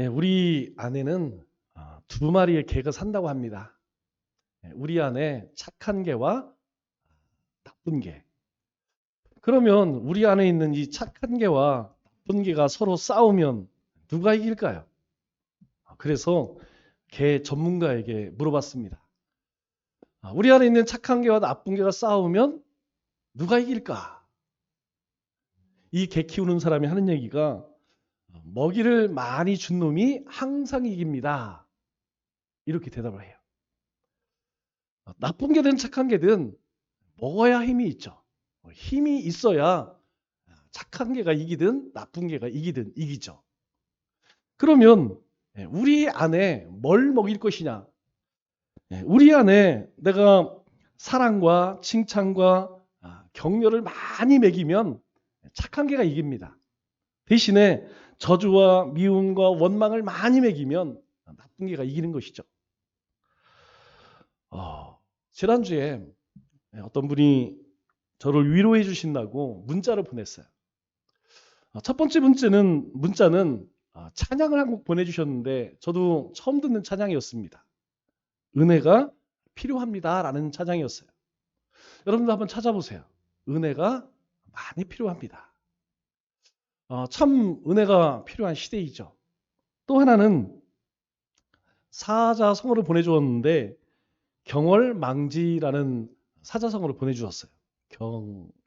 예, 우리 안에는 두 마리의 개가 산다고 합니다. 예, 우리 안에 착한 개와 나쁜 개. 그러면 우리 안에 있는 이 착한 개와 나쁜 개가 서로 싸우면 누가 이길까요? 그래서 개 전문가에게 물어봤습니다. 우리 안에 있는 착한 개와 나쁜 개가 싸우면 누가 이길까? 이 개 키우는 사람이 하는 얘기가 먹이를 많이 준 놈이 항상 이깁니다. 이렇게 대답을 해요. 나쁜 개든 착한 개든 먹어야 힘이 있죠. 힘이 있어야 착한 개가 이기든 나쁜 개가 이기든 이기죠. 그러면 우리 안에 뭘 먹일 것이냐? 우리 안에 내가 사랑과 칭찬과 격려를 많이 먹이면 착한 개가 이깁니다. 대신에 저주와 미움과 원망을 많이 먹이면 나쁜 개가 이기는 것이죠. 지난주에 어떤 분이 저를 위로해 주신다고 문자를 보냈어요. 첫 번째 문자는 찬양을 한 곡 보내주셨는데 저도 처음 듣는 찬양이었습니다. 은혜가 필요합니다라는 찬양이었어요. 여러분도 한번 찾아보세요. 은혜가 많이 필요합니다. 참 은혜가 필요한 시대이죠. 또 하나는 사자성어를 보내주었는데 경월망지라는 사자성어를 보내주셨어요.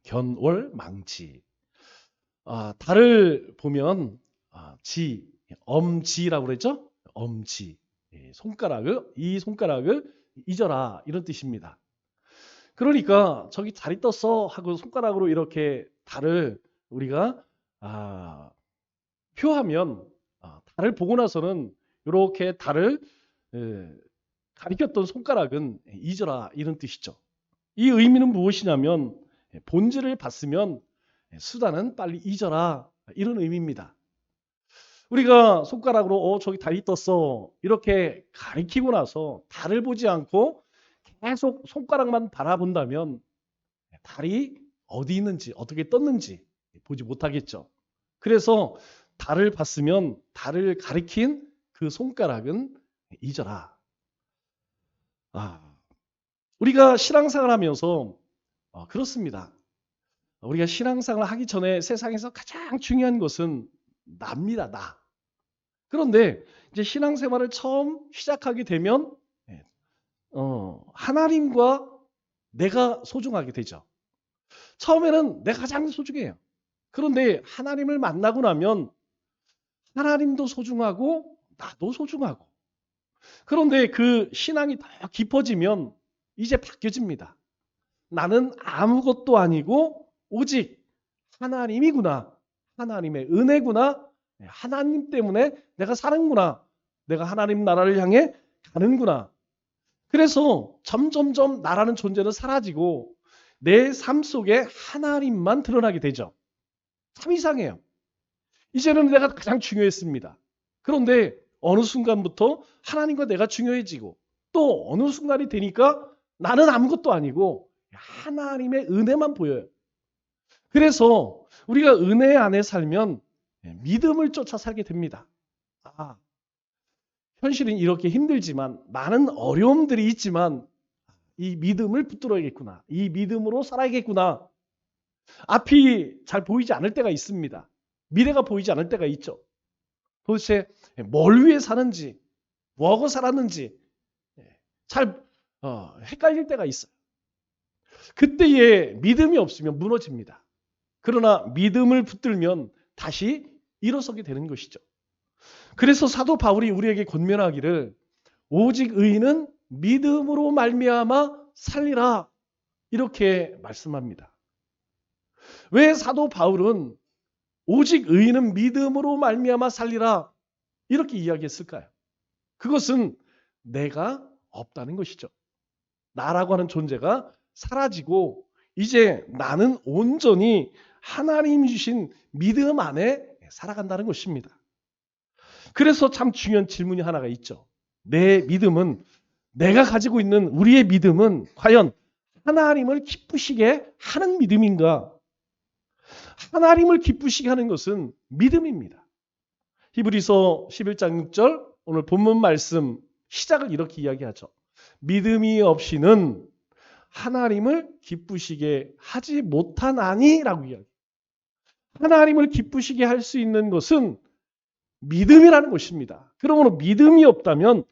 견월망지. 달을 보면 엄지라고 그랬죠? 엄지. 이 손가락을 잊어라 이런 뜻입니다. 그러니까 저기 달이 떴어 하고 손가락으로 이렇게 달을 우리가 표하면 달을 보고 나서는 이렇게 달을 가리켰던 손가락은 잊어라 이런 뜻이죠. 이 의미는 무엇이냐면 본질을 봤으면 수단은 빨리 잊어라 이런 의미입니다. 우리가 손가락으로 저기 달이 떴어 이렇게 가리키고 나서 달을 보지 않고 계속 손가락만 바라본다면 달이 어디 있는지 어떻게 떴는지 보지 못하겠죠. 그래서 달을 봤으면 달을 가리킨 그 손가락은 잊어라. 우리가 신앙생활 하면서 그렇습니다. 우리가 신앙생활을 하기 전에 세상에서 가장 중요한 것은 나입니다. 나. 그런데 이제 신앙생활을 처음 시작하게 되면 하나님과 내가 소중하게 되죠. 처음에는 내가 가장 소중해요. 그런데 하나님을 만나고 나면 하나님도 소중하고 나도 소중하고 그런데 그 신앙이 더 깊어지면 이제 바뀌어집니다. 나는 아무것도 아니고 오직 하나님이구나. 하나님의 은혜구나. 하나님 때문에 내가 사는구나. 내가 하나님 나라를 향해 가는구나. 그래서 점점점 나라는 존재는 사라지고 내 삶 속에 하나님만 드러나게 되죠. 참 이상해요. 이제는 내가 가장 중요했습니다. 그런데 어느 순간부터 하나님과 내가 중요해지고 또 어느 순간이 되니까 나는 아무것도 아니고 하나님의 은혜만 보여요. 그래서 우리가 은혜 안에 살면 믿음을 쫓아 살게 됩니다. 현실은 이렇게 힘들지만 많은 어려움들이 있지만 이 믿음을 붙들어야겠구나. 이 믿음으로 살아야겠구나. 앞이 잘 보이지 않을 때가 있습니다. 미래가 보이지 않을 때가 있죠. 도대체 뭘 위해 사는지, 뭐하고 살았는지 잘 헷갈릴 때가 있어요. 그때에 믿음이 없으면 무너집니다. 그러나 믿음을 붙들면 다시 일어서게 되는 것이죠. 그래서 사도 바울이 우리에게 권면하기를 오직 의인은 믿음으로 말미암아 살리라 이렇게 말씀합니다. 왜 사도 바울은 오직 의인은 믿음으로 말미암아 살리라 이렇게 이야기했을까요? 그것은 내가 없다는 것이죠. 나라고 하는 존재가 사라지고 이제 나는 온전히 하나님이 주신 믿음 안에 살아간다는 것입니다. 그래서 참 중요한 질문이 하나가 있죠. 내 믿음은 내가 가지고 있는 우리의 믿음은 과연 하나님을 기쁘시게 하는 믿음인가? 하나님을 기쁘시게 하는 것은 믿음입니다. 히브리서 11장 6절 오늘 본문 말씀 시작을 이렇게 이야기하죠. 믿음이 없이는 하나님을 기쁘시게 하지 못하나니라고 이야기해요. 하나님을 기쁘시게 할 수 있는 것은 믿음이라는 것입니다. 그러므로 믿음이 없다면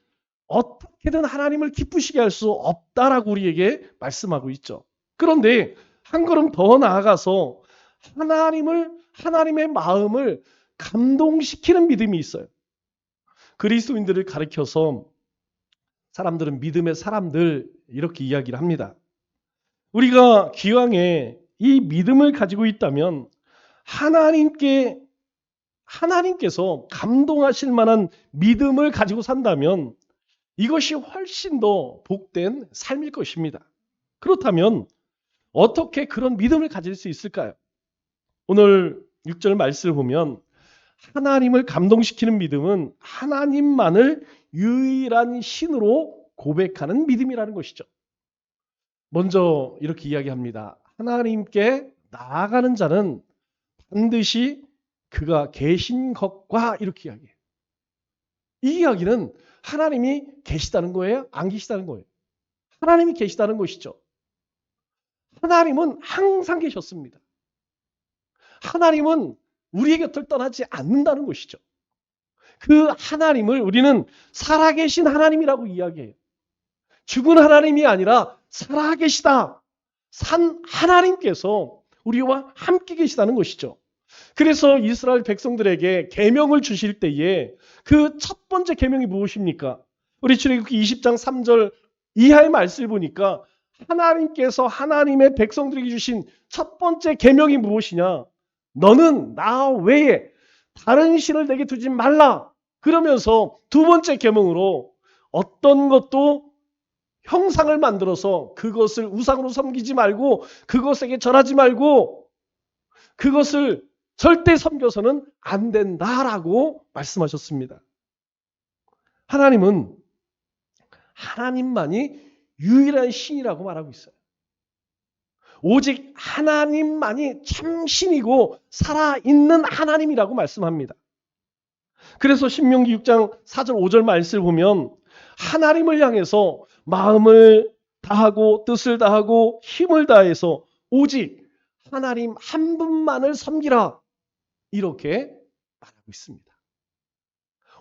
어떻게든 하나님을 기쁘시게 할 수 없다라고 우리에게 말씀하고 있죠. 그런데 한 걸음 더 나아가서 하나님의 마음을 감동시키는 믿음이 있어요. 그리스도인들을 가리켜서 사람들은 믿음의 사람들 이렇게 이야기를 합니다. 우리가 기왕에 이 믿음을 가지고 있다면 하나님께서 감동하실 만한 믿음을 가지고 산다면 이것이 훨씬 더 복된 삶일 것입니다. 그렇다면 어떻게 그런 믿음을 가질 수 있을까요? 오늘 6절 말씀을 보면 하나님을 감동시키는 믿음은 하나님만을 유일한 신으로 고백하는 믿음이라는 것이죠. 먼저 이렇게 이야기합니다. 하나님께 나아가는 자는 반드시 그가 계신 것과 이렇게 이야기해요. 이 이야기는 하나님이 계시다는 거예요? 안 계시다는 거예요? 하나님이 계시다는 것이죠. 하나님은 항상 계셨습니다. 하나님은 우리의 곁을 떠나지 않는다는 것이죠. 그 하나님을 우리는 살아계신 하나님이라고 이야기해요. 죽은 하나님이 아니라 살아계시다. 산 하나님께서 우리와 함께 계시다는 것이죠. 그래서 이스라엘 백성들에게 계명을 주실 때에 그 첫 번째 계명이 무엇입니까? 우리 출애굽기 20장 3절 이하의 말씀을 보니까 하나님께서 하나님의 백성들에게 주신 첫 번째 계명이 무엇이냐? 너는 나 외에 다른 신을 내게 두지 말라. 그러면서 두 번째 계명으로 어떤 것도 형상을 만들어서 그것을 우상으로 섬기지 말고 그것에게 절하지 말고 그것을 절대 섬겨서는 안 된다라고 말씀하셨습니다. 하나님은 하나님만이 유일한 신이라고 말하고 있어요. 오직 하나님만이 참 신이고 살아있는 하나님이라고 말씀합니다. 그래서 신명기 6장 4절 5절 말씀을 보면 하나님을 향해서 마음을 다하고 뜻을 다하고 힘을 다해서 오직 하나님 한 분만을 섬기라 이렇게 말하고 있습니다.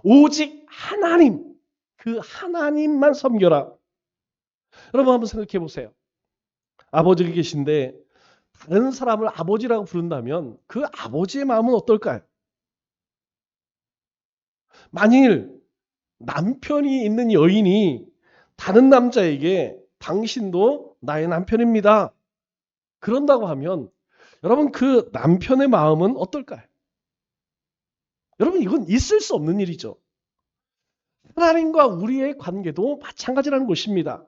오직 하나님, 그 하나님만 섬겨라. 여러분 한번 생각해 보세요. 아버지가 계신데 다른 사람을 아버지라고 부른다면 그 아버지의 마음은 어떨까요? 만일 남편이 있는 여인이 다른 남자에게 당신도 나의 남편입니다. 그런다고 하면 여러분 그 남편의 마음은 어떨까요? 여러분 이건 있을 수 없는 일이죠. 하나님과 우리의 관계도 마찬가지라는 것입니다.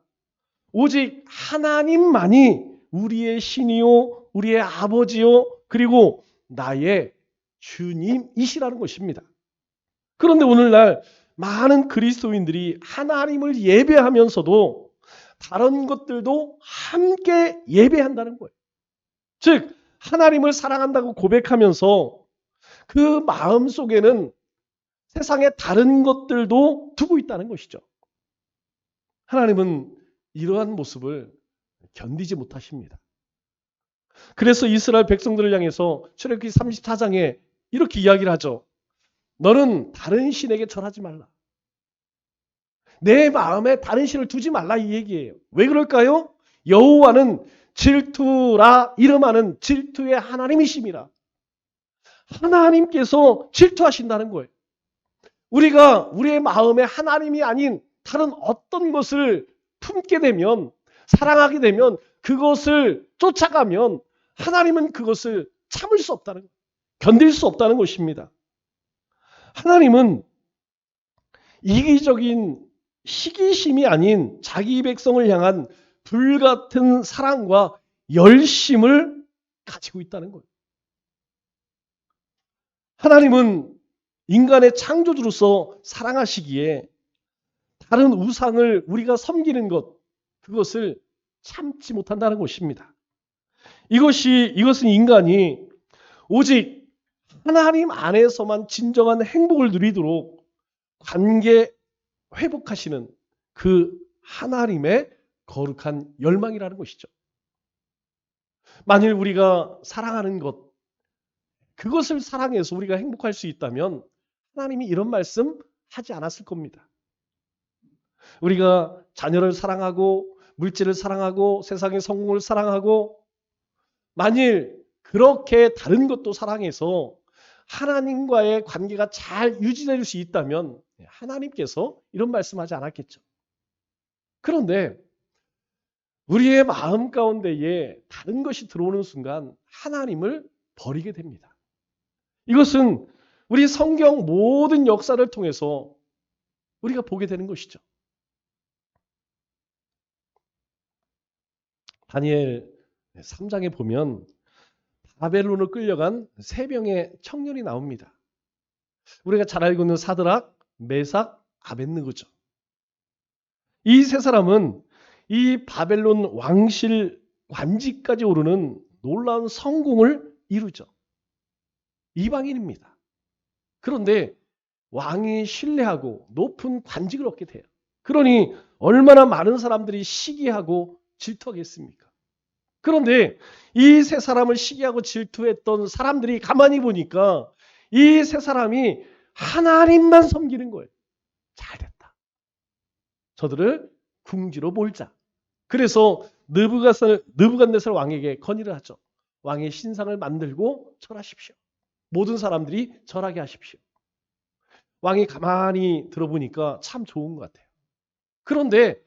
오직 하나님만이 우리의 신이요, 우리의 아버지요, 그리고 나의 주님이시라는 것입니다. 그런데 오늘날 많은 그리스도인들이 하나님을 예배하면서도 다른 것들도 함께 예배한다는 거예요. 즉 하나님을 사랑한다고 고백하면서 그 마음 속에는 세상의 다른 것들도 두고 있다는 것이죠. 하나님은 이러한 모습을 견디지 못하십니다. 그래서 이스라엘 백성들을 향해서 출애굽기 34장에 이렇게 이야기를 하죠. 너는 다른 신에게 절하지 말라. 내 마음에 다른 신을 두지 말라 이 얘기예요. 왜 그럴까요? 여호와는 질투라 이름하는 질투의 하나님이심이라. 하나님께서 질투하신다는 거예요. 우리가 우리의 마음에 하나님이 아닌 다른 어떤 것을 품게 되면 사랑하게 되면 그것을 쫓아가면 하나님은 그것을 참을 수 없다는 거예요. 견딜 수 없다는 것입니다. 하나님은 이기적인 시기심이 아닌 자기 백성을 향한 불같은 사랑과 열심을 가지고 있다는 거예요. 하나님은 인간의 창조주로서 사랑하시기에 다른 우상을 우리가 섬기는 것, 그것을 참지 못한다는 것입니다. 이것은 인간이 오직 하나님 안에서만 진정한 행복을 누리도록 관계 회복하시는 그 하나님의 거룩한 열망이라는 것이죠. 만일 우리가 사랑하는 것, 그것을 사랑해서 우리가 행복할 수 있다면 하나님이 이런 말씀 하지 않았을 겁니다. 우리가 자녀를 사랑하고 물질을 사랑하고 세상의 성공을 사랑하고 만일 그렇게 다른 것도 사랑해서 하나님과의 관계가 잘 유지될 수 있다면 하나님께서 이런 말씀하지 않았겠죠. 그런데 우리의 마음 가운데에 다른 것이 들어오는 순간 하나님을 버리게 됩니다. 이것은 우리 성경 모든 역사를 통해서 우리가 보게 되는 것이죠. 다니엘 3장에 보면 바벨론으로 끌려간 세 명의 청년이 나옵니다. 우리가 잘 알고 있는 사드락, 메삭, 아벳느고죠. 이 세 사람은 이 바벨론 왕실 관직까지 오르는 놀라운 성공을 이루죠. 이방인입니다. 그런데 왕이 신뢰하고 높은 관직을 얻게 돼요. 그러니 얼마나 많은 사람들이 시기하고 질투하겠습니까? 그런데 이 세 사람을 시기하고 질투했던 사람들이 가만히 보니까 이 세 사람이 하나님만 섬기는 거예요. 잘됐다. 저들을 궁지로 몰자. 그래서 느부갓네살 왕에게 건의를 하죠. 왕의 신상을 만들고 절하십시오. 모든 사람들이 절하게 하십시오. 왕이 가만히 들어보니까 참 좋은 것 같아요. 그런데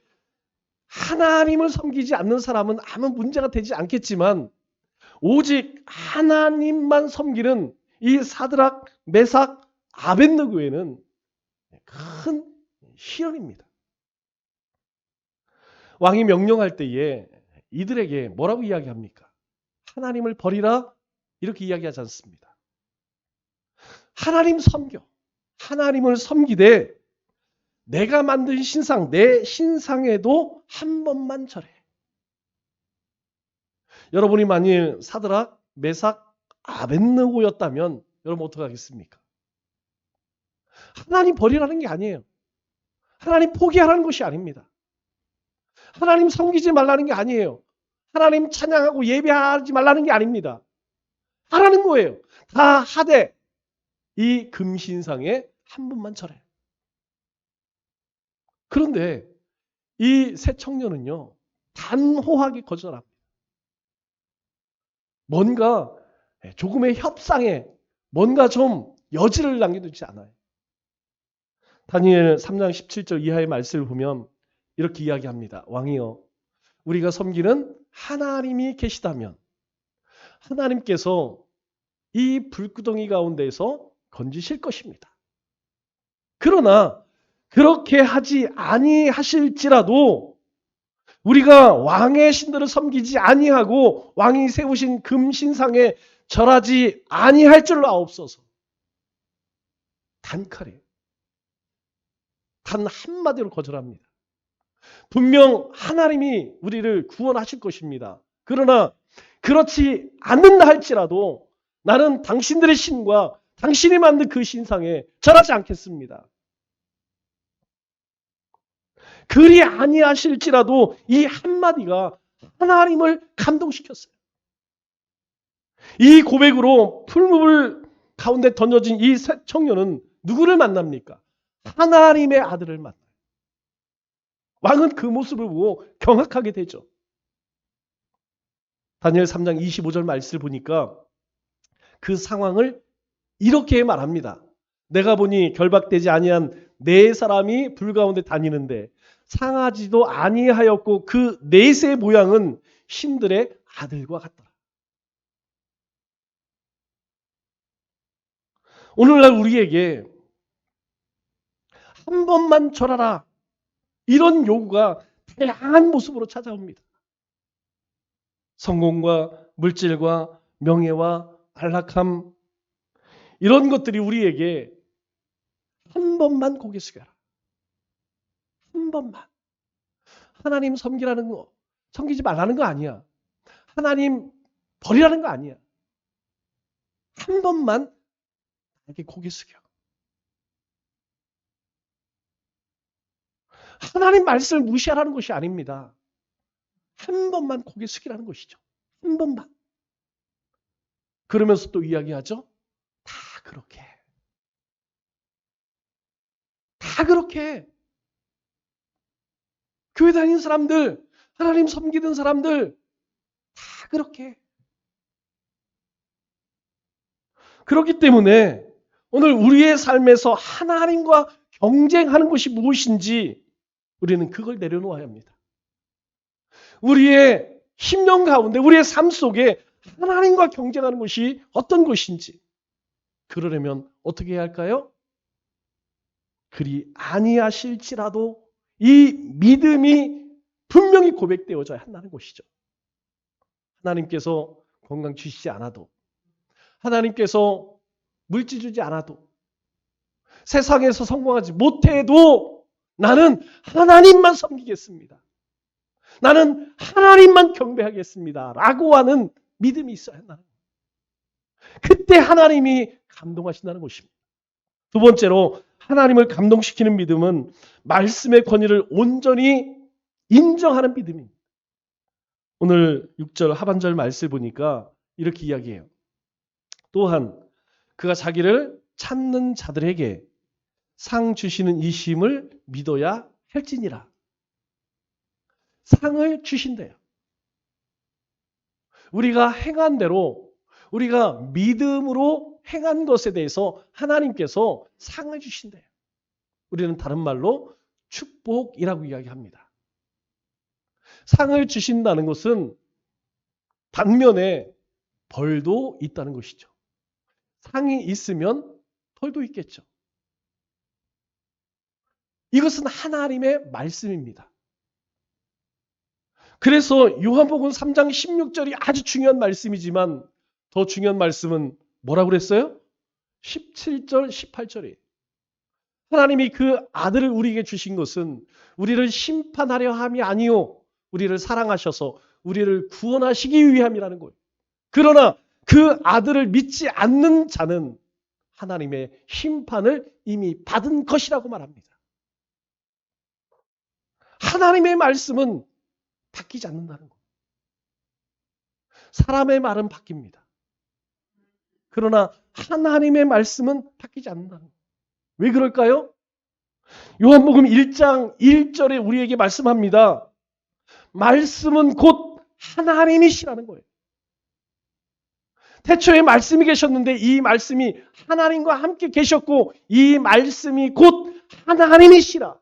하나님을 섬기지 않는 사람은 아무 문제가 되지 않겠지만 오직 하나님만 섬기는 이 사드락, 메삭, 아벳느고에는 큰 시련입니다. 왕이 명령할 때에 이들에게 뭐라고 이야기합니까? 하나님을 버리라 이렇게 이야기하지 않습니다. 하나님 섬겨. 하나님을 섬기되 내가 만든 신상, 내 신상에도 한 번만 절해. 여러분이 만일 사드락, 메삭, 아벳느고였다면 여러분 어떻게 하겠습니까? 하나님 버리라는 게 아니에요. 하나님 포기하라는 것이 아닙니다. 하나님 섬기지 말라는 게 아니에요. 하나님 찬양하고 예배하지 말라는 게 아닙니다. 하라는 거예요. 다 하되 이 금신상에 한 번만 절해. 그런데 이 세 청년은요. 단호하게 거절합니다. 뭔가 조금의 협상에 뭔가 좀 여지를 남겨두지 않아요. 다니엘 3장 17절 이하의 말씀을 보면 이렇게 이야기합니다. 왕이여 우리가 섬기는 하나님이 계시다면 하나님께서 이 불구덩이 가운데서 건지실 것입니다. 그러나 그렇게 하지 아니하실지라도 우리가 왕의 신들을 섬기지 아니하고 왕이 세우신 금신상에 절하지 아니할 줄로 아옵소서. 단칼에 단 한마디로 거절합니다. 분명 하나님이 우리를 구원하실 것입니다. 그러나 그렇지 않는다 할지라도 나는 당신들의 신과 당신이 만든 그 신상에 절하지 않겠습니다. 그리 아니하실지라도 이 한마디가 하나님을 감동시켰어요. 이 고백으로 풀무불 가운데 던져진 이 세 청년은 누구를 만납니까? 하나님의 아들을 만나요. 왕은 그 모습을 보고 경악하게 되죠. 다니엘 3장 25절 말씀을 보니까 그 상황을 이렇게 말합니다. 내가 보니 결박되지 아니한 네 사람이 불 가운데 다니는데 상하지도 아니하였고 그 넷의 모양은 신들의 아들과 같더라. 오늘날 우리에게 한 번만 절하라 이런 요구가 다양한 모습으로 찾아옵니다. 성공과 물질과 명예와 안락함 이런 것들이 우리에게 한 번만 고개 숙여라. 한 번만. 하나님 섬기라는 거, 섬기지 말라는 거 아니야. 하나님 버리라는 거 아니야. 한 번만 이렇게 고개 숙여. 하나님 말씀을 무시하라는 것이 아닙니다. 한 번만 고개 숙이라는 것이죠. 한 번만. 그러면서 또 이야기하죠. 다 그렇게. 다 그렇게. 교회 다니는 사람들, 하나님 섬기는 사람들, 다 그렇게. 그렇기 때문에 오늘 우리의 삶에서 하나님과 경쟁하는 것이 무엇인지 우리는 그걸 내려놓아야 합니다. 우리의 심령 가운데, 우리의 삶 속에 하나님과 경쟁하는 것이 어떤 것인지, 그러려면 어떻게 해야 할까요? 그리 아니하실지라도 이 믿음이 분명히 고백되어져야 한다는 것이죠. 하나님께서 건강 주시지 않아도, 하나님께서 물질 주지 않아도, 세상에서 성공하지 못해도 나는 하나님만 섬기겠습니다. 나는 하나님만 경배하겠습니다. 라고 하는 믿음이 있어야 한다는 거예요. 그때 하나님이 감동하신다는 것입니다. 두 번째로 하나님을 감동시키는 믿음은 말씀의 권위를 온전히 인정하는 믿음입니다. 오늘 6절 하반절 말씀을 보니까 이렇게 이야기해요. 또한 그가 자기를 찾는 자들에게 상 주시는 이심을 믿어야 할지니라. 상을 주신대요. 우리가 행한 대로, 우리가 믿음으로 행한 것에 대해서 하나님께서 상을 주신대요. 우리는 다른 말로 축복이라고 이야기합니다. 상을 주신다는 것은 반면에 벌도 있다는 것이죠. 상이 있으면 벌도 있겠죠. 이것은 하나님의 말씀입니다. 그래서 요한복음 3장 16절이 아주 중요한 말씀이지만 더 중요한 말씀은 뭐라고 그랬어요? 17절, 18절이에요. 하나님이 그 아들을 우리에게 주신 것은 우리를 심판하려 함이 아니요, 우리를 사랑하셔서 우리를 구원하시기 위함이라는 거예요. 그러나 그 아들을 믿지 않는 자는 하나님의 심판을 이미 받은 것이라고 말합니다. 하나님의 말씀은 바뀌지 않는다는 거예요. 사람의 말은 바뀝니다. 그러나 하나님의 말씀은 바뀌지 않는다는 거예요. 왜 그럴까요? 요한복음 1장 1절에 우리에게 말씀합니다. 말씀은 곧 하나님이시라는 거예요. 태초에 말씀이 계셨는데 이 말씀이 하나님과 함께 계셨고 이 말씀이 곧 하나님이시라.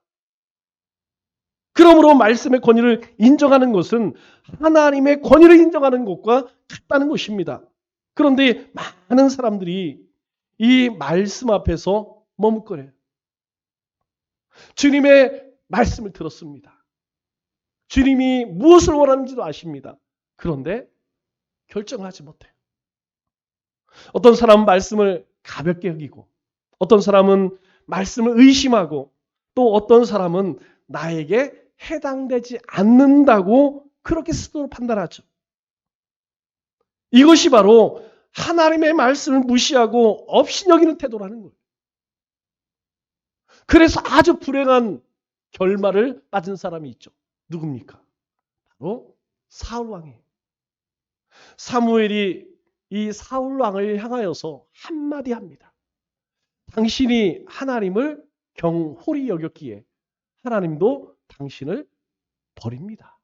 그러므로 말씀의 권위를 인정하는 것은 하나님의 권위를 인정하는 것과 같다는 것입니다. 그런데 많은 사람들이 이 말씀 앞에서 머뭇거려요. 주님의 말씀을 들었습니다. 주님이 무엇을 원하는지도 아십니다. 그런데 결정을 하지 못해요. 어떤 사람은 말씀을 가볍게 여기고, 어떤 사람은 말씀을 의심하고, 또 어떤 사람은 나에게 해당되지 않는다고 그렇게 스스로 판단하죠. 이것이 바로 하나님의 말씀을 무시하고 업신여기는 태도라는 거예요. 그래서 아주 불행한 결말을 맞은 사람이 있죠. 누굽니까? 바로 사울 왕이에요. 사무엘이 이 사울 왕을 향하여서 한마디 합니다. 당신이 하나님을 경홀히 여겼기에 하나님도 당신을 버립니다.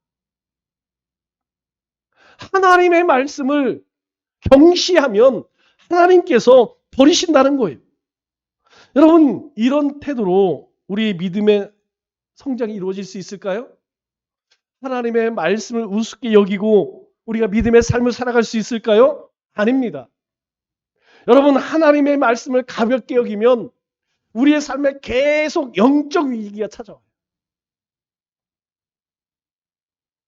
하나님의 말씀을 경시하면 하나님께서 버리신다는 거예요. 여러분, 이런 태도로 우리의 믿음의 성장이 이루어질 수 있을까요? 하나님의 말씀을 우습게 여기고 우리가 믿음의 삶을 살아갈 수 있을까요? 아닙니다. 여러분, 하나님의 말씀을 가볍게 여기면 우리의 삶에 계속 영적 위기가 찾아와요.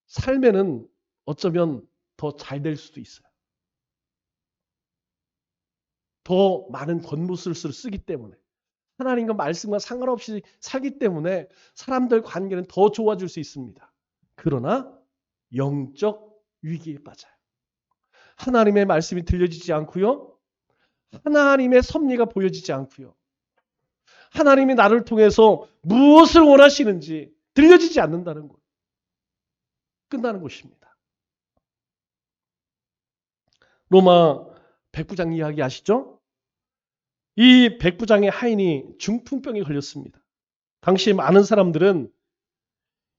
삶에는 어쩌면 더 잘 될 수도 있어요. 더 많은 권모술수를 쓰기 때문에, 하나님과 말씀과 상관없이 살기 때문에 사람들 관계는 더 좋아질 수 있습니다. 그러나 영적 위기에 빠져요. 하나님의 말씀이 들려지지 않고요. 하나님의 섭리가 보여지지 않고요. 하나님이 나를 통해서 무엇을 원하시는지 들려지지 않는다는 것. 끝나는 것입니다. 로마 백부장 이야기 아시죠? 이 백부장의 하인이 중풍병에 걸렸습니다. 당시 많은 사람들은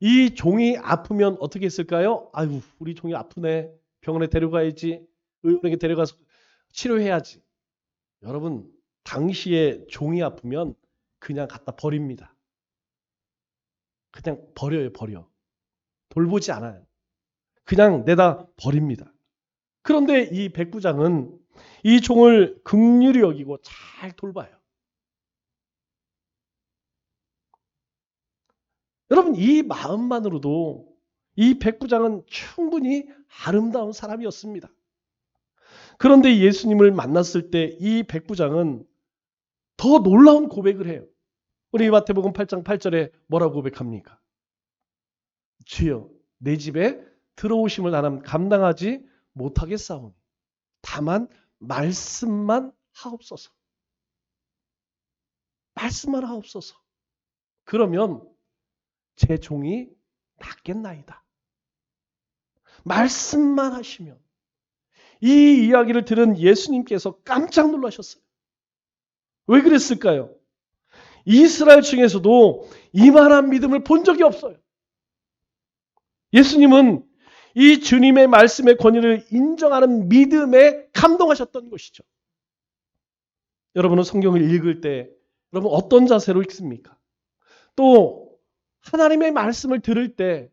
이 종이 아프면 어떻게 했을까요? 아유, 우리 종이 아프네. 병원에 데려가야지. 의원에게 데려가서 치료해야지. 여러분, 당시에 종이 아프면 그냥 갖다 버립니다. 그냥 버려요, 버려. 돌보지 않아요. 그냥 내다 버립니다. 그런데 이 백부장은 이 종을 긍휼히 여기고 잘 돌봐요. 여러분, 이 마음만으로도 이 백부장은 충분히 아름다운 사람이었습니다. 그런데 예수님을 만났을 때 이 백부장은 더 놀라운 고백을 해요. 우리 마태복음 8장 8절에 뭐라고 고백합니까? 주여, 내 집에 들어오심을 나는 감당하지 못하겠사오니 다만 말씀만 하옵소서. 말씀만 하옵소서. 그러면 제 종이 낫겠나이다. 말씀만 하시면. 이 이야기를 들은 예수님께서 깜짝 놀라셨어요. 왜 그랬을까요? 이스라엘 중에서도 이만한 믿음을 본 적이 없어요. 예수님은 이 주님의 말씀의 권위를 인정하는 믿음에 감동하셨던 것이죠. 여러분은 성경을 읽을 때 여러분 어떤 자세로 읽습니까? 또 하나님의 말씀을 들을 때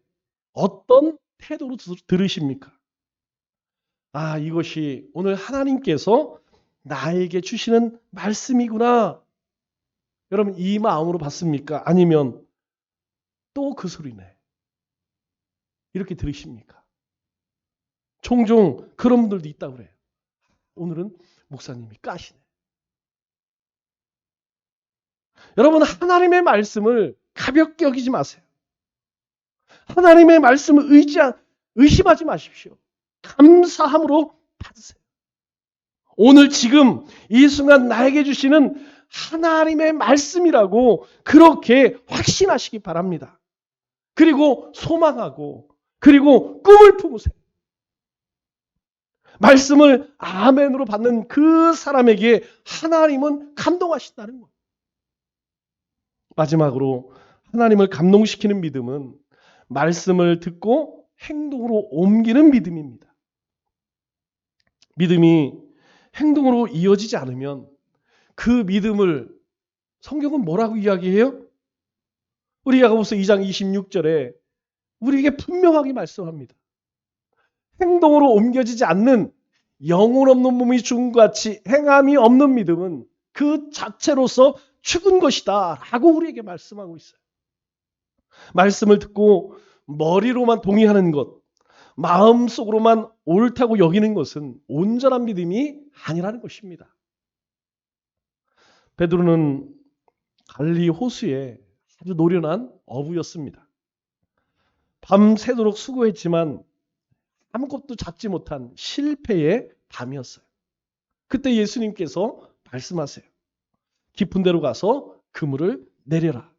어떤 태도로 들으십니까? 아, 이것이 오늘 하나님께서 나에게 주시는 말씀이구나. 여러분 이 마음으로 받습니까? 아니면 또 그 소리네. 이렇게 들으십니까? 종종 그런 분들도 있다고 그래요. 오늘은 목사님이 까시네. 여러분 하나님의 말씀을 가볍게 여기지 마세요. 하나님의 말씀을 의심하지 마십시오. 감사함으로 받으세요. 오늘 지금 이 순간 나에게 주시는 하나님의 말씀이라고 그렇게 확신하시기 바랍니다. 그리고 소망하고 그리고 꿈을 품으세요. 말씀을 아멘으로 받는 그 사람에게 하나님은 감동하신다는 거예요. 마지막으로 하나님을 감동시키는 믿음은 말씀을 듣고 행동으로 옮기는 믿음입니다. 믿음이 행동으로 이어지지 않으면 그 믿음을 성경은 뭐라고 이야기해요? 우리 야고보서 2장 26절에 우리에게 분명하게 말씀합니다. 행동으로 옮겨지지 않는 영혼 없는 몸이 죽은 것 같이 행함이 없는 믿음은 그 자체로서 죽은 것이다 라고 우리에게 말씀하고 있어요. 말씀을 듣고 머리로만 동의하는 것, 마음속으로만 옳다고 여기는 것은 온전한 믿음이 아니라는 것입니다. 베드로는 갈릴리 호수에 아주 노련한 어부였습니다. 밤새도록 수고했지만 아무것도 잡지 못한 실패의 밤이었어요. 그때 예수님께서 말씀하세요. 깊은 데로 가서 그물을 내려라.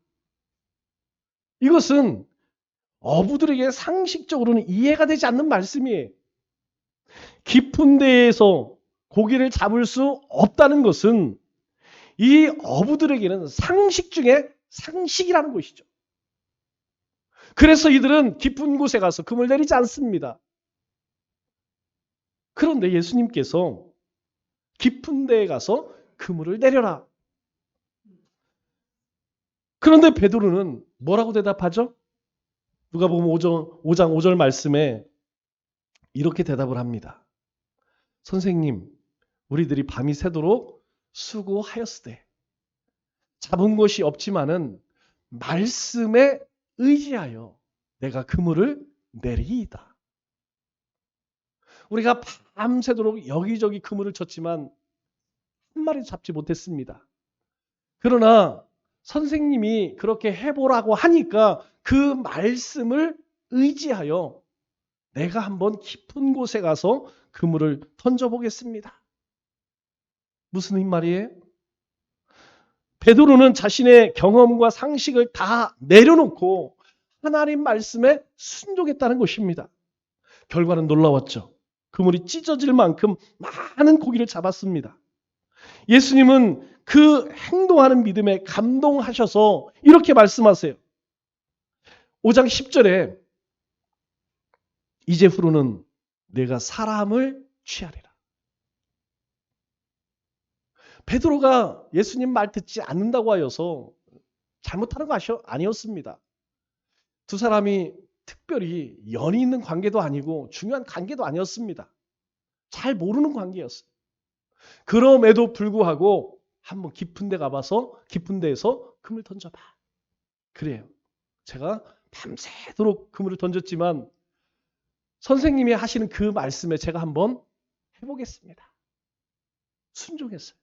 이것은 어부들에게 상식적으로는 이해가 되지 않는 말씀이에요. 깊은 데에서 고기를 잡을 수 없다는 것은 이 어부들에게는 상식 중에 상식이라는 것이죠. 그래서 이들은 깊은 곳에 가서 그물 내리지 않습니다. 그런데 예수님께서 깊은 데에 가서 그물을 내려라. 그런데 베드로는 뭐라고 대답하죠? 누가복음 5장 5절 말씀에 이렇게 대답을 합니다. 선생님, 우리들이 밤이 새도록 수고하였으되 잡은 것이 없지만은 말씀에 의지하여 내가 그물을 내리이다. 우리가 밤새도록 여기저기 그물을 쳤지만 한 마리도 잡지 못했습니다. 그러나 선생님이 그렇게 해보라고 하니까 그 말씀을 의지하여 내가 한번 깊은 곳에 가서 그물을 던져보겠습니다. 무슨 말이에요? 베드로는 자신의 경험과 상식을 다 내려놓고 하나님 말씀에 순종했다는 것입니다. 결과는 놀라웠죠. 그물이 찢어질 만큼 많은 고기를 잡았습니다. 예수님은 그 행동하는 믿음에 감동하셔서 이렇게 말씀하세요. 5장 10절에 이제후로는 내가 사람을 취하리라. 베드로가 예수님 말 듣지 않는다고 하여서 잘못하는 거 아니었습니다. 두 사람이 특별히 연이 있는 관계도 아니고 중요한 관계도 아니었습니다. 잘 모르는 관계였어요. 그럼에도 불구하고 한번 깊은 데 가봐서 깊은 데에서 그물 던져봐. 그래요. 제가 밤새도록 그물을 던졌지만 선생님이 하시는 그 말씀에 제가 한번 해보겠습니다. 순종했어요.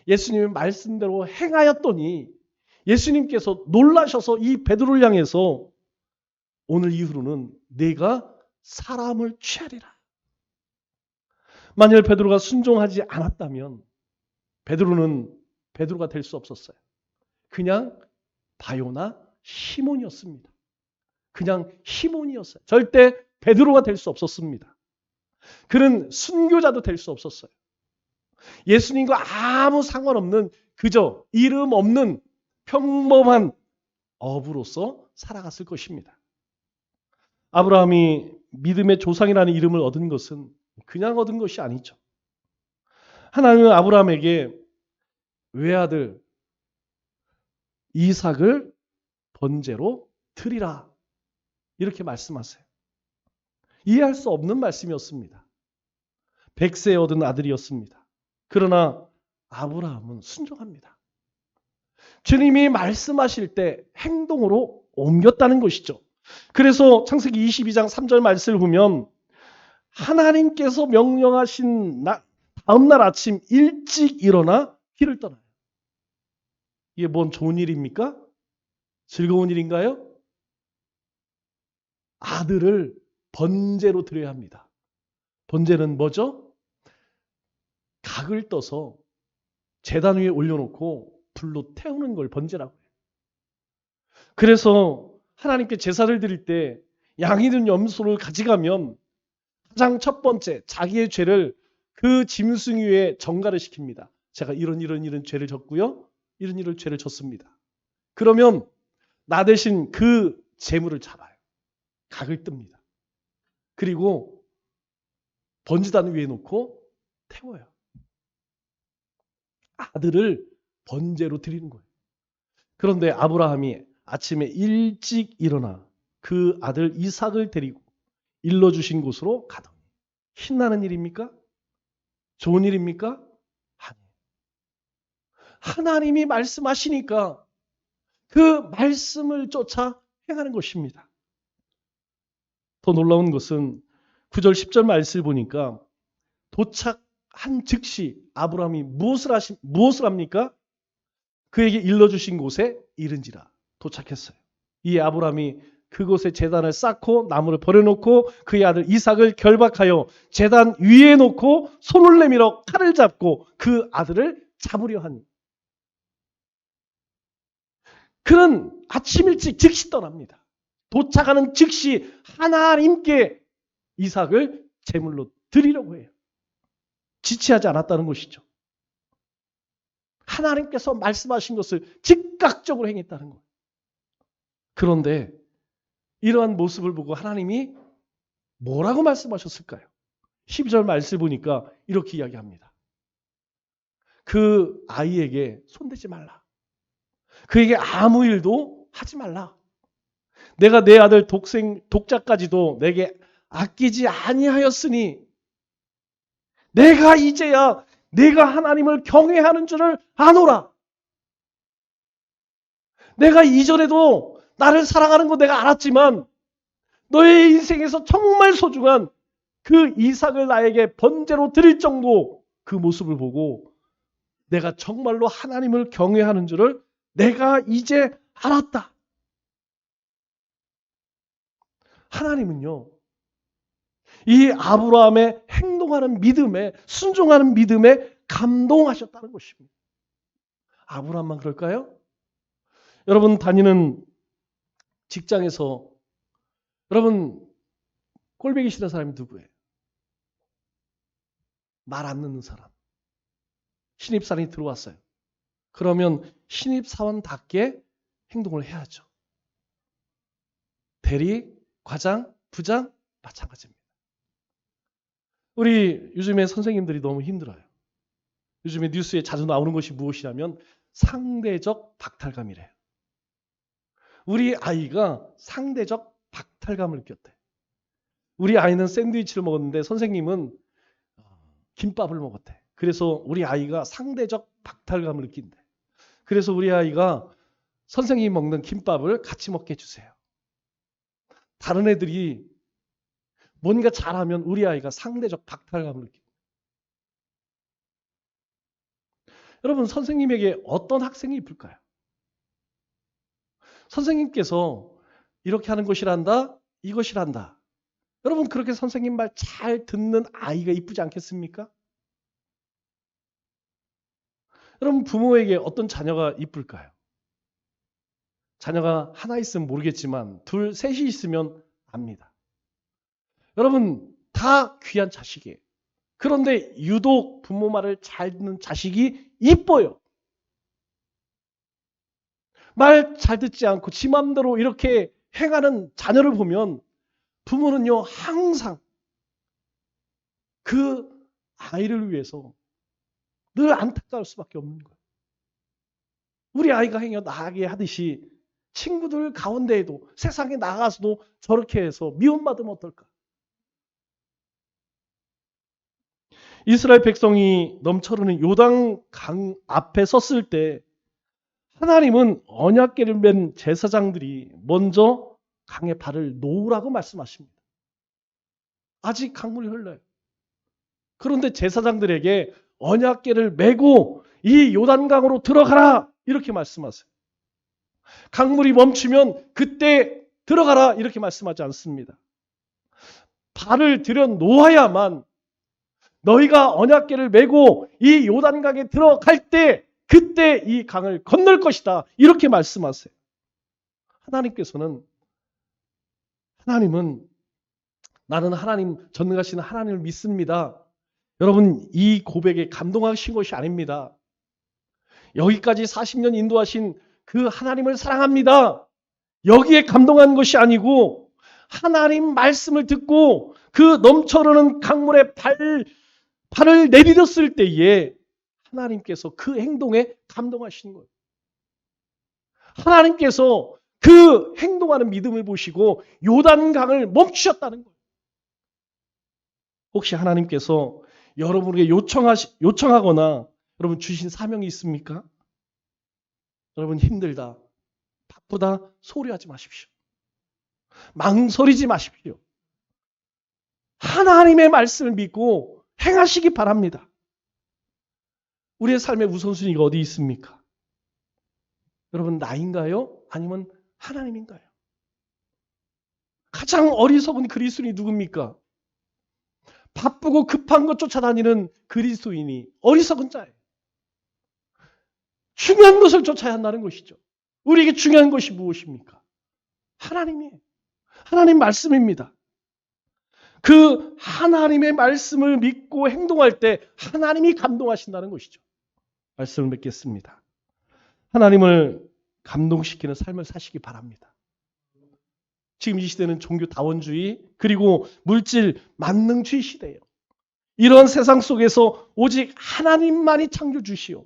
예수님의 말씀대로 행하였더니 예수님께서 놀라셔서 이 베드로를 향해서 오늘 이후로는 네가 사람을 취하리라. 만일 베드로가 순종하지 않았다면 베드로는 베드로가 될 수 없었어요. 그냥 바요나 시몬이었습니다. 그냥 시몬이었어요. 절대 베드로가 될 수 없었습니다. 그는 순교자도 될 수 없었어요. 예수님과 아무 상관없는 그저 이름 없는 평범한 어부로서 살아갔을 것입니다. 아브라함이 믿음의 조상이라는 이름을 얻은 것은 그냥 얻은 것이 아니죠. 하나님은 아브라함에게 외아들 이삭을 번제로 드리라 이렇게 말씀하세요. 이해할 수 없는 말씀이었습니다. 100세에 얻은 아들이었습니다. 그러나 아브라함은 순종합니다. 주님이 말씀하실 때 행동으로 옮겼다는 것이죠. 그래서 창세기 22장 3절 말씀을 보면 하나님께서 명령하신 다음날 아침 일찍 일어나 길을 떠나요. 이게 뭔 좋은 일입니까? 즐거운 일인가요? 아들을 번제로 드려야 합니다. 번제는 뭐죠? 각을 떠서 제단 위에 올려놓고 불로 태우는 걸 번제라고 해요. 그래서 하나님께 제사를 드릴 때 양이든 염소를 가져가면 가장 첫 번째 자기의 죄를 그 짐승 위에 전가를 시킵니다. 제가 이런 죄를 졌고요. 이런 죄를 졌습니다. 그러면 나 대신 그 제물을 잡아요. 각을 뜹니다. 그리고 번제단 위에 놓고 태워요. 아들을 번제로 드리는 거예요. 그런데 아브라함이 아침에 일찍 일어나 그 아들 이삭을 데리고 일러주신 곳으로 가더니 신나는 일입니까? 좋은 일입니까? 아니에요. 하나님이 말씀하시니까 그 말씀을 쫓아 행하는 것입니다. 더 놀라운 것은 9절 10절 말씀을 보니까 도착한 즉시 아브라함이 무엇을 합니까? 그에게 일러주신 곳에 이른지라 도착했어요. 이 아브라함이 그곳에 제단을 쌓고 나무를 버려놓고 그의 아들 이삭을 결박하여 제단 위에 놓고 손을 내밀어 칼을 잡고 그 아들을 잡으려 하니 그는 아침 일찍 즉시 떠납니다. 도착하는 즉시 하나님께 이삭을 제물로 드리려고 해요. 지체하지 않았다는 것이죠. 하나님께서 말씀하신 것을 즉각적으로 행했다는 거예요. 그런데 이러한 모습을 보고 하나님이 뭐라고 말씀하셨을까요? 12절 말씀 보니까 이렇게 이야기합니다. 그 아이에게 손대지 말라. 그에게 아무 일도 하지 말라. 내가 내 아들 독자까지도 내게 아끼지 아니하였으니 내가 이제야 내가 하나님을 경외하는 줄을 아노라. 내가 이전에도 나를 사랑하는 거 내가 알았지만 너의 인생에서 정말 소중한 그 이삭을 나에게 번제로 드릴 정도 그 모습을 보고 내가 정말로 하나님을 경외하는 줄을 내가 이제 알았다. 하나님은요, 이 아브라함의 행동하는 믿음에, 순종하는 믿음에 감동하셨다는 것입니다. 아브라함만 그럴까요? 여러분 다니는 직장에서 여러분 꼴보기 싫은 사람이 누구예요? 말 안 듣는 사람. 신입사원이 들어왔어요. 그러면 신입사원답게 행동을 해야죠. 대리, 과장, 부장 마찬가지입니다. 우리 요즘에 선생님들이 너무 힘들어요. 요즘에 뉴스에 자주 나오는 것이 무엇이냐면 상대적 박탈감이래요. 우리 아이가 상대적 박탈감을 느꼈대. 우리 아이는 샌드위치를 먹었는데 선생님은 김밥을 먹었대. 그래서 우리 아이가 상대적 박탈감을 느낀대. 그래서 우리 아이가 선생님이 먹는 김밥을 같이 먹게 해주세요. 다른 애들이 뭔가 잘하면 우리 아이가 상대적 박탈감을 느낀대. 여러분 선생님에게 어떤 학생이 이쁠까요? 선생님께서 이렇게 하는 것이란다, 이것이란다. 여러분 그렇게 선생님 말 잘 듣는 아이가 이쁘지 않겠습니까? 여러분 부모에게 어떤 자녀가 이쁠까요? 자녀가 하나 있으면 모르겠지만 둘, 셋이 있으면 압니다. 여러분 다 귀한 자식이에요. 그런데 유독 부모 말을 잘 듣는 자식이 이뻐요. 말 잘 듣지 않고 지 맘대로 이렇게 행하는 자녀를 보면 부모는요 항상 그 아이를 위해서 늘 안타까울 수밖에 없는 거예요. 우리 아이가 행여 나가게 하듯이 친구들 가운데에도 세상에 나가서도 저렇게 해서 미움받으면 어떨까? 이스라엘 백성이 넘쳐흐르는 요단강 앞에 섰을 때 하나님은 언약궤를 맨 제사장들이 먼저 강에 발을 놓으라고 말씀하십니다. 아직 강물이 흘러요. 그런데 제사장들에게 언약궤를 메고 이 요단강으로 들어가라 이렇게 말씀하세요. 강물이 멈추면 그때 들어가라 이렇게 말씀하지 않습니다. 발을 들여 놓아야만 너희가 언약궤를 메고 이 요단강에 들어갈 때 그때 이 강을 건널 것이다 이렇게 말씀하세요. 하나님은 나는 하나님 전능하신 하나님을 믿습니다. 여러분 이 고백에 감동하신 것이 아닙니다. 여기까지 40년 인도하신 그 하나님을 사랑합니다. 여기에 감동한 것이 아니고 하나님 말씀을 듣고 그 넘쳐흐르는 강물에 발을 내디뎠을 때에 하나님께서 그 행동에 감동하시는 거예요. 하나님께서 그 행동하는 믿음을 보시고 요단강을 멈추셨다는 거예요. 혹시 하나님께서 여러분에게 요청하거나 여러분 주신 사명이 있습니까? 여러분 힘들다, 바쁘다 소리하지 마십시오. 망설이지 마십시오. 하나님의 말씀을 믿고 행하시기 바랍니다. 우리의 삶의 우선순위가 어디 있습니까? 여러분 나인가요? 아니면 하나님인가요? 가장 어리석은 그리스도인이 누굽니까? 바쁘고 급한 것 쫓아다니는 그리스도인이 어리석은 자예요. 중요한 것을 쫓아야 한다는 것이죠. 우리에게 중요한 것이 무엇입니까? 하나님이에요. 하나님 말씀입니다. 그 하나님의 말씀을 믿고 행동할 때 하나님이 감동하신다는 것이죠. 말씀을 맺겠습니다. 하나님을 감동시키는 삶을 사시기 바랍니다. 지금 이 시대는 종교 다원주의 그리고 물질 만능주의 시대예요. 이런 세상 속에서 오직 하나님만이 창조주시오.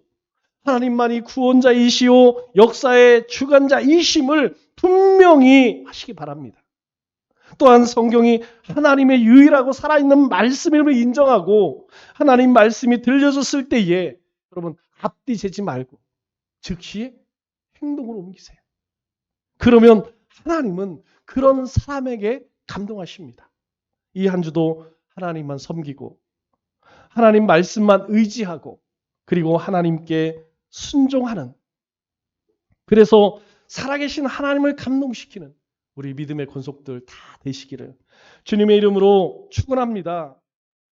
하나님만이 구원자이시오. 역사의 주관자이심을 분명히 하시기 바랍니다. 또한 성경이 하나님의 유일하고 살아있는 말씀임을 인정하고 하나님 말씀이 들려졌을 때에 여러분 앞뒤 재지 말고 즉시 행동으로 옮기세요. 그러면 하나님은 그런 사람에게 감동하십니다. 이 한 주도 하나님만 섬기고 하나님 말씀만 의지하고 그리고 하나님께 순종하는 그래서 살아계신 하나님을 감동시키는 우리 믿음의 권속들 다 되시기를 주님의 이름으로 축원합니다.